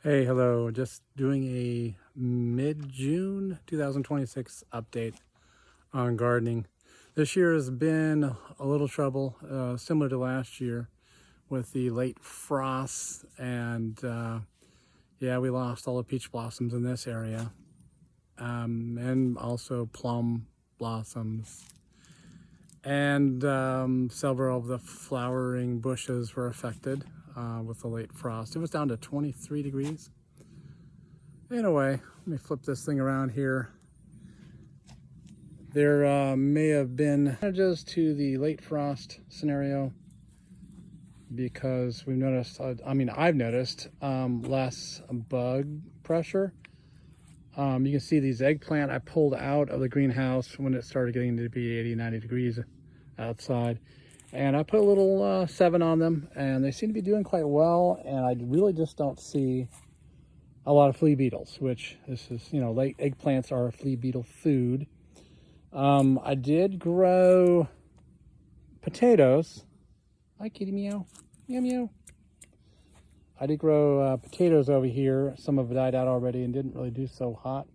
Hey, hello. Just doing a mid-June 2026 update on gardening. This year has been a little trouble, similar to last year with the late frosts and yeah, we lost all the peach blossoms in this area, and also plum blossoms. And several of the flowering bushes were affected with the late frost. It was down to 23 degrees. Anyway, let me flip this thing around here. There may have been advantages to the late frost scenario because we've noticed, I've noticed less bug pressure. You can see these eggplant I pulled out of the greenhouse when it started getting to be 80, 90 degrees outside. And I put a little 7 on them, and they seem to be doing quite well. And I really just don't see a lot of flea beetles, which this is, late eggplants are a flea beetle food. I did grow potatoes. Hi, kitty meow. Meow, meow. I did grow potatoes over here. Some have died out already and didn't really do so hot.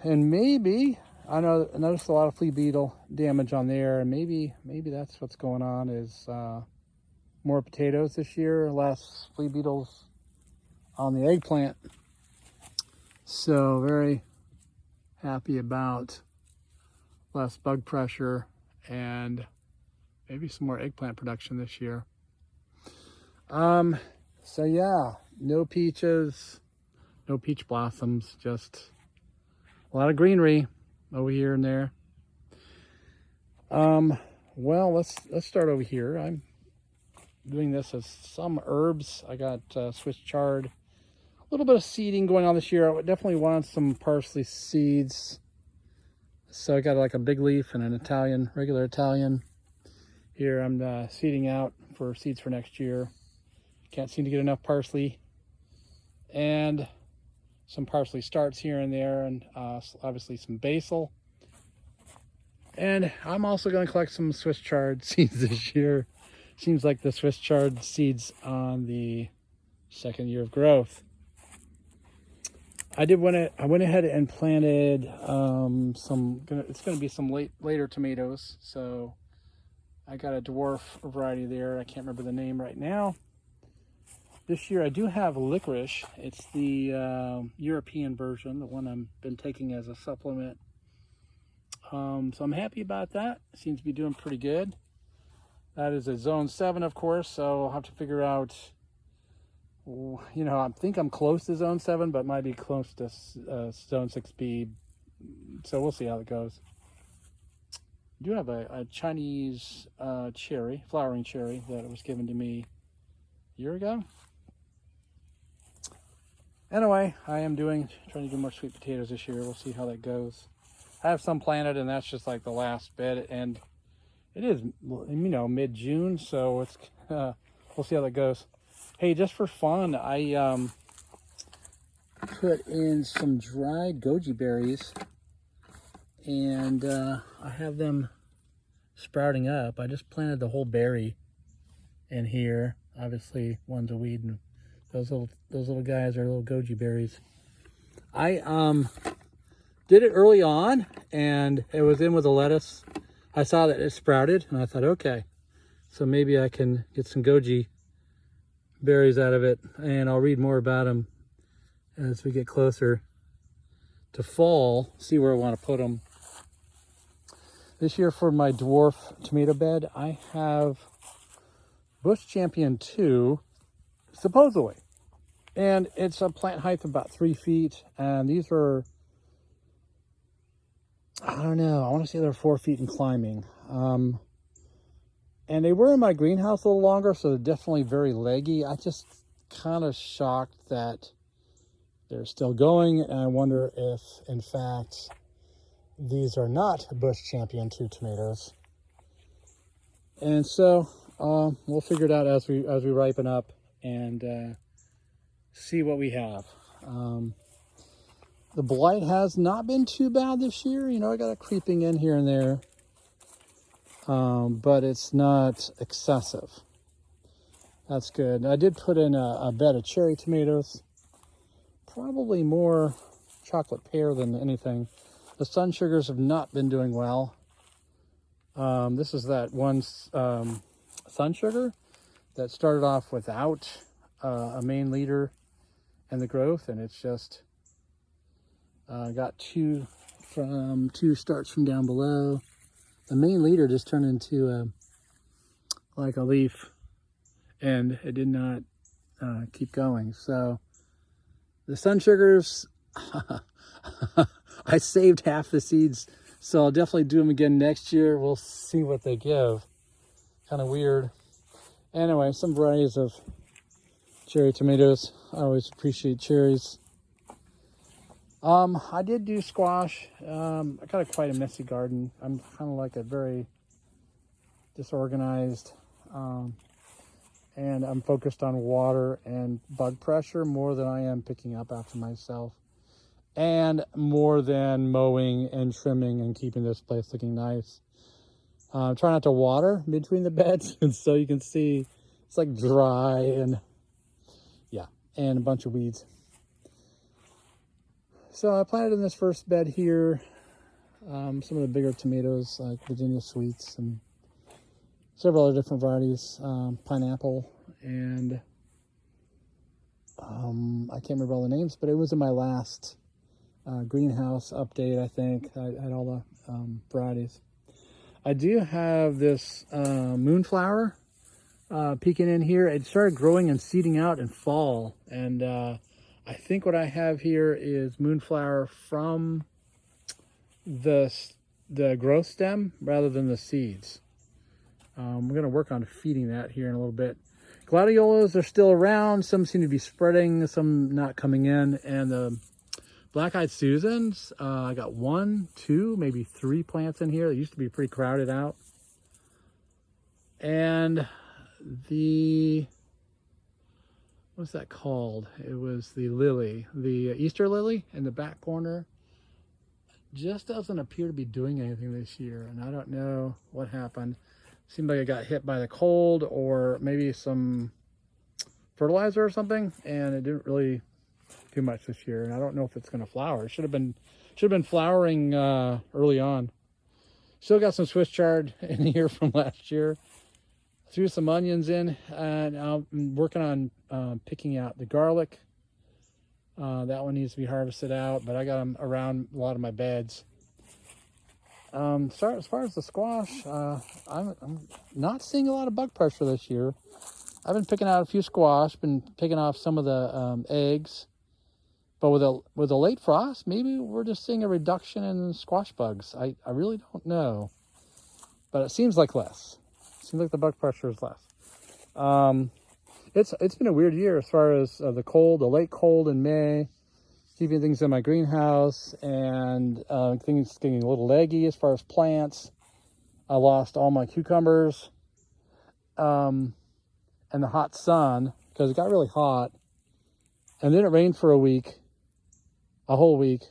And maybe, I noticed a lot of flea beetle damage on there, and maybe that's what's going on is more potatoes this year, less flea beetles on the eggplant. So very happy about less bug pressure and maybe some more eggplant production this year. So yeah, no peaches, no peach blossoms, just a lot of greenery over here and there. Well, let's start over here. I'm doing this as some herbs. I got Swiss chard, a little bit of seeding going on this year. I definitely want some parsley seeds. So I got like a big leaf and an Italian, regular Italian. Here I'm seeding out for seeds for next year. Can't seem to get enough parsley. And some parsley starts here and there, and obviously some basil. And I'm also going to collect some Swiss chard seeds this year. Seems like the Swiss chard seeds on the second year of growth. I went ahead and planted it's going to be some later tomatoes. So I got a dwarf variety there. I can't remember the name right now. This year I do have licorice. It's the European version, the one I've been taking as a supplement. So I'm happy about that. It seems to be doing pretty good. That is a zone 7, of course, so I'll have to figure out, I think I'm close to zone 7, but might be close to zone 6B. So we'll see how it goes. I do have a Chinese cherry, flowering cherry, that was given to me a year ago. Anyway, I am trying to do more sweet potatoes this year. We'll see how that goes. I have some planted, and that's just like the last bed, and it is, mid-June, so it's we'll see how that goes. Hey, just for fun, I put in some dried goji berries, and I have them sprouting up. I just planted the whole berry in here. Obviously, one's a weed, and those little guys are little goji berries. I did it early on, and it was in with the lettuce. I saw that it sprouted, and I thought, okay, so maybe I can get some goji berries out of it, and I'll read more about them as we get closer to fall, see where I want to put them. This year for my dwarf tomato bed, I have Bush Champion 2, supposedly. And it's a plant height of about 3 feet, and these are, I don't know, I want to say they're 4 feet in climbing. And they were in my greenhouse a little longer, so they're definitely very leggy. I just kind of shocked that they're still going, and I wonder if, in fact, these are not Bush Champion 2 tomatoes. And so we'll figure it out as we ripen up and see what we have. The blight has not been too bad this year. I got it creeping in here and there, but it's not excessive. That's good. I did put in a bed of cherry tomatoes. Probably more chocolate pear than anything. The sun sugars have not been doing well. This is that one sun sugar that started off without a main leader in the growth, and it's just got two starts from down below. The main leader just turned into like a leaf, and it did not keep going. So the sun sugars, I saved half the seeds, so I'll definitely do them again next year. We'll see what they give. Kind of weird. Anyway, some varieties of cherry tomatoes. I always appreciate cherries. I did do squash. I got quite a messy garden. I'm kind of like a very disorganized, and I'm focused on water and bug pressure more than I am picking up after myself, and more than mowing and trimming and keeping this place looking nice. Try not to water between the beds, and so you can see it's like dry and yeah, and a bunch of weeds. So I planted in this first bed here some of the bigger tomatoes like Virginia Sweets and several other different varieties, pineapple, and I can't remember all the names, but it was in my last greenhouse update, I think. I had all the varieties. I do have this moonflower peeking in here. It started growing and seeding out in fall, and I think what I have here is moonflower from the growth stem rather than the seeds. We're going to work on feeding that here in a little bit. Gladiolas are still around. Some seem to be spreading, some not coming in. And the black-eyed Susans, I got 1, 2, maybe 3 plants in here. They used to be pretty crowded out. And the, what's that called? It was the lily, the Easter lily in the back corner. Just doesn't appear to be doing anything this year, and I don't know what happened. Seemed like it got hit by the cold or maybe some fertilizer or something, and it didn't really do much this year. And I don't know if it's going to flower. It should have been flowering early on. Still got some Swiss chard in here from last year. Threw some onions in, and I'm working on picking out the garlic. That one needs to be harvested out, but I got them around a lot of my beds. As far as the squash, I'm not seeing a lot of bug pressure this year. I've been picking out a few squash, been picking off some of the eggs, but with a late frost, maybe we're just seeing a reduction in squash bugs. I really don't know, but it seems like less. It seems like the bug pressure is less. It's been a weird year as far as the late cold in May, keeping things in my greenhouse, and things getting a little leggy as far as plants. I lost all my cucumbers, and the hot sun, because it got really hot, and then it rained for a whole week,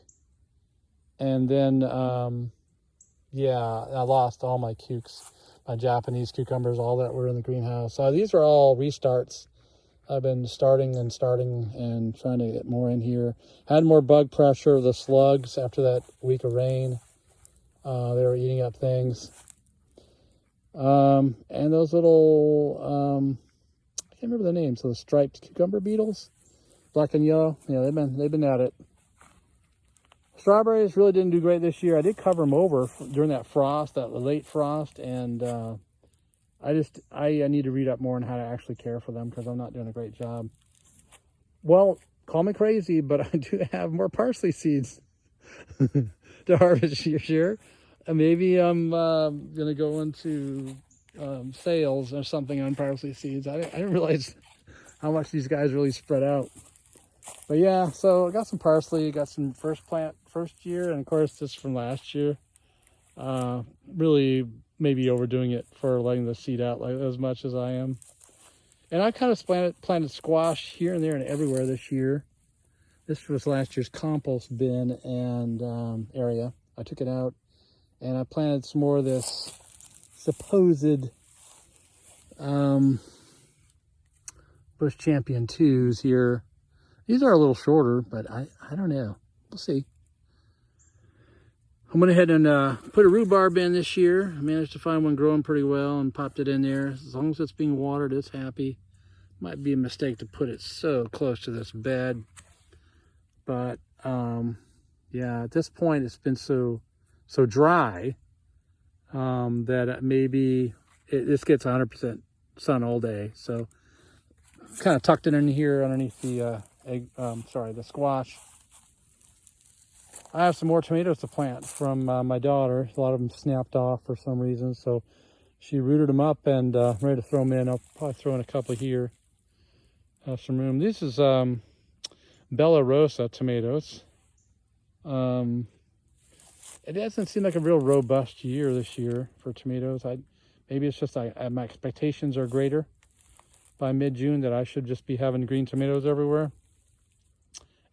and then yeah, I lost all my my Japanese cucumbers, all that were in the greenhouse. So these are all restarts. I've been starting and trying to get more in here. Had more bug pressure. The slugs, after that week of rain, they were eating up things. And those little, I can't remember the names, so the striped cucumber beetles, black and yellow. Yeah, they've been at it. Strawberries really didn't do great this year. I did cover them over during that frost, that late frost, and I need to read up more on how to actually care for them, because I'm not doing a great job. Well, call me crazy, but I do have more parsley seeds to harvest this year. And maybe I'm going to go into sales or something on parsley seeds. I didn't realize how much these guys really spread out. But yeah, so I got some parsley, got some first year, and of course this from last year. Really maybe overdoing it for letting the seed out like as much as I am. And I kind of planted squash here and there and everywhere this year. This was last year's compost bin and area. I took it out and I planted some more of this supposed Bush Champion 2s here. These are a little shorter, but I don't know. We'll see. I went ahead and put a rhubarb in this year. I managed to find one growing pretty well and popped it in there. As long as it's being watered, it's happy. Might be a mistake to put it so close to this bed. But, yeah, at this point, it's been so dry that maybe this gets 100% sun all day. So, kind of tucked it in here underneath the the squash. I have some more tomatoes to plant from my daughter. A lot of them snapped off for some reason, so she rooted them up and ready to throw them in. I'll probably throw in a couple here. Have some room. This is Bella Rosa tomatoes. It doesn't seem like a real robust year this year for tomatoes. Maybe it's just my expectations are greater by mid-June that I should just be having green tomatoes everywhere,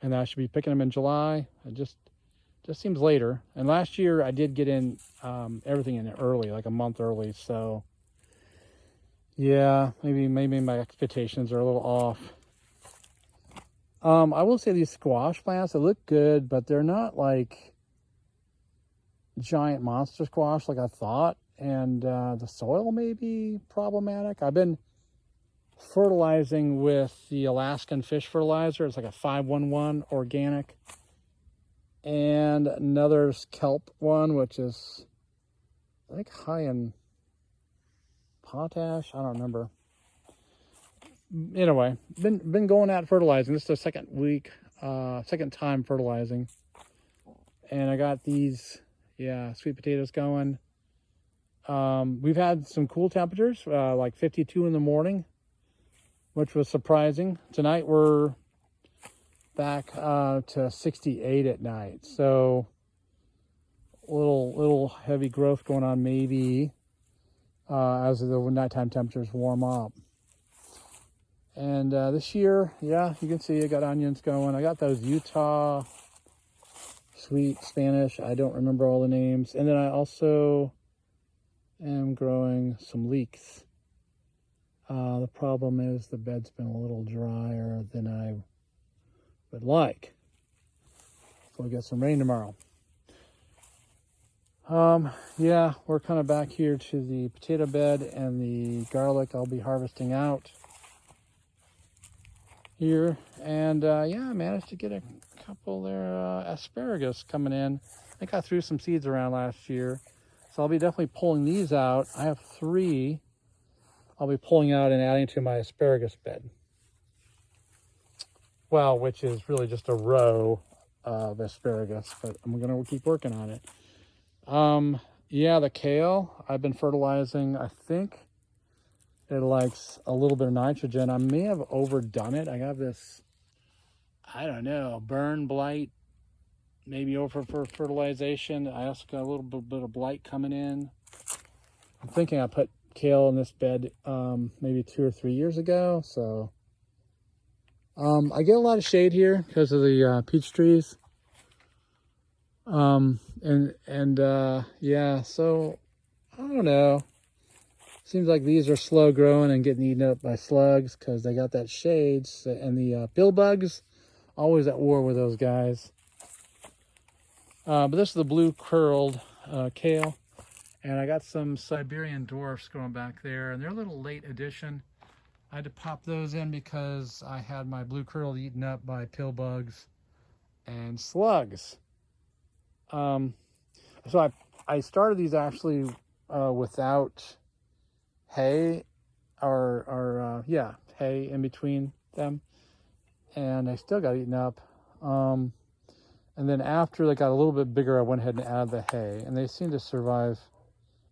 and that I should be picking them in July. It just seems later. And last year I did get in everything in early, like a month early. So yeah, maybe my expectations are a little off. I will say these squash plants, they look good, but they're not like giant monster squash like I thought. And the soil may be problematic. I've been fertilizing with the Alaskan fish fertilizer. It's like a 511 organic. And another kelp one, which is, I think, high in potash. I don't remember. Anyway, been going out fertilizing. This is the second time fertilizing. And I got these, sweet potatoes going. We've had some cool temperatures, like 52 in the morning, which was surprising. Tonight we're back to 68 at night, so a little heavy growth going on maybe as the nighttime temperatures warm up. And this year, you can see I got onions going. I got those Utah sweet Spanish. I don't remember all the names. And then I also am growing some leeks. The problem is the bed's been a little drier than I would like. So we'll get some rain tomorrow. We're kind of back here to the potato bed and the garlic I'll be harvesting out here. And I managed to get a couple there asparagus coming in. I think I threw some seeds around last year. So I'll be definitely pulling these out. I have 3 I'll be pulling out and adding to my asparagus bed. Well, which is really just a row of asparagus, but I'm going to keep working on it. The kale, I've been fertilizing. I think it likes a little bit of nitrogen. I may have overdone it. I got this, I don't know, burn blight, maybe over for fertilization. I also got a little bit of blight coming in. I'm thinking I put kale in this bed maybe 2 or 3 years ago, so I get a lot of shade here because of the peach trees. So I don't know. Seems like these are slow growing and getting eaten up by slugs because they got that shade. And the pill bugs, always at war with those guys. But this is the blue curled kale. And I got some Siberian dwarfs growing back there, and they're a little late addition. I had to pop those in because I had my blue curl eaten up by pill bugs and slugs. So I started these actually without hay hay in between them, and they still got eaten up. And then after they got a little bit bigger, I went ahead and added the hay, and they seem to survive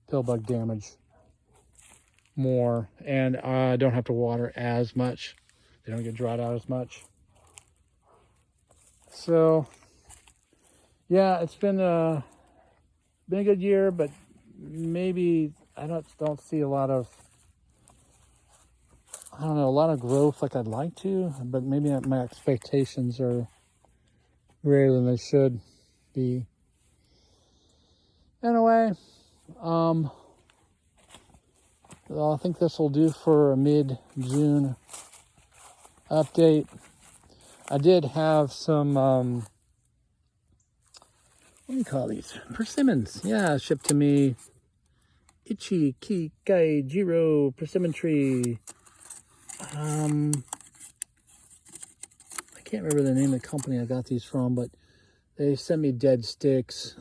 pill bug damage more, and I don't have to water as much. They don't get dried out as much. So it's been a good year, but maybe I don't see a lot of growth like I'd like to, but maybe my expectations are greater than they should be. Anyway, I think this will do for a mid-June update. I did have some, what do you call these? Persimmons. Yeah, shipped to me. Ichi Kikai Jiro persimmon tree. I can't remember the name of the company I got these from, but they sent me dead sticks.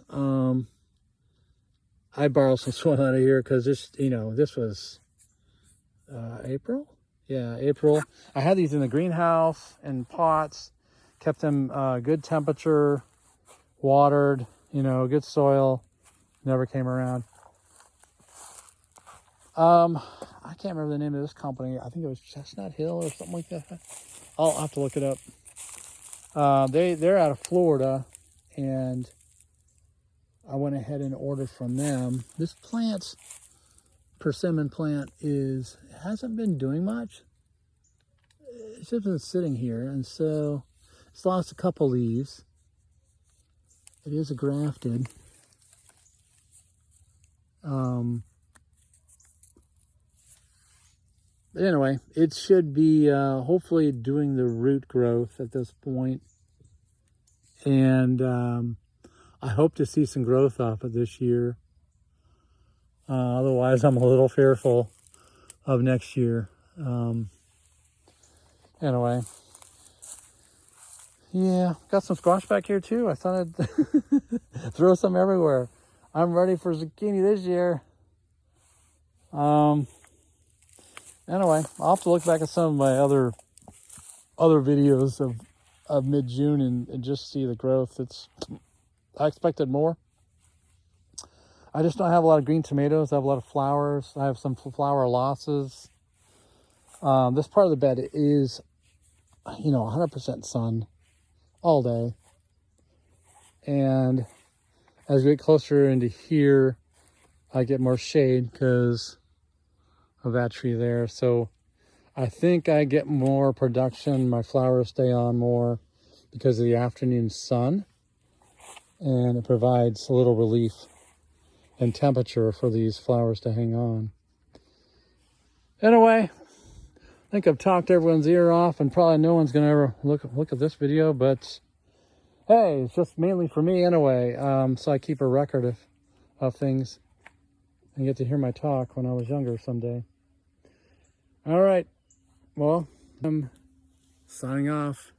I borrowed some soil out of here because this, this was April. Yeah, April. I had these in the greenhouse in pots, kept them good temperature, watered, good soil. Never came around. I can't remember the name of this company. I think it was Chestnut Hill or something like that. I'll have to look it up. They're out of Florida, and I went ahead and ordered from them. This persimmon plant hasn't been doing much. It's just been sitting here, and so it's lost a couple leaves. It is a grafted. But anyway, it should be hopefully doing the root growth at this point. And I hope to see some growth off it this year. Otherwise, I'm a little fearful of next year. Anyway. Yeah, got some squash back here too. I thought I'd throw some everywhere. I'm ready for zucchini this year. Anyway, I'll have to look back at some of my other videos of mid-June and just see the growth. I expected more. I just don't have a lot of green tomatoes. I have a lot of flowers. I have some flower losses. This part of the bed is, 100% sun all day. And as we get closer into here, I get more shade because of that tree there. So I think I get more production. My flowers stay on more because of the afternoon sun, and it provides a little relief and temperature for these flowers to hang on. Anyway, I think I've talked everyone's ear off, and probably no one's gonna ever look at this video, but hey, it's just mainly for me anyway. So I keep a record of things and get to hear my talk when I was younger someday. All right, well, I'm signing off.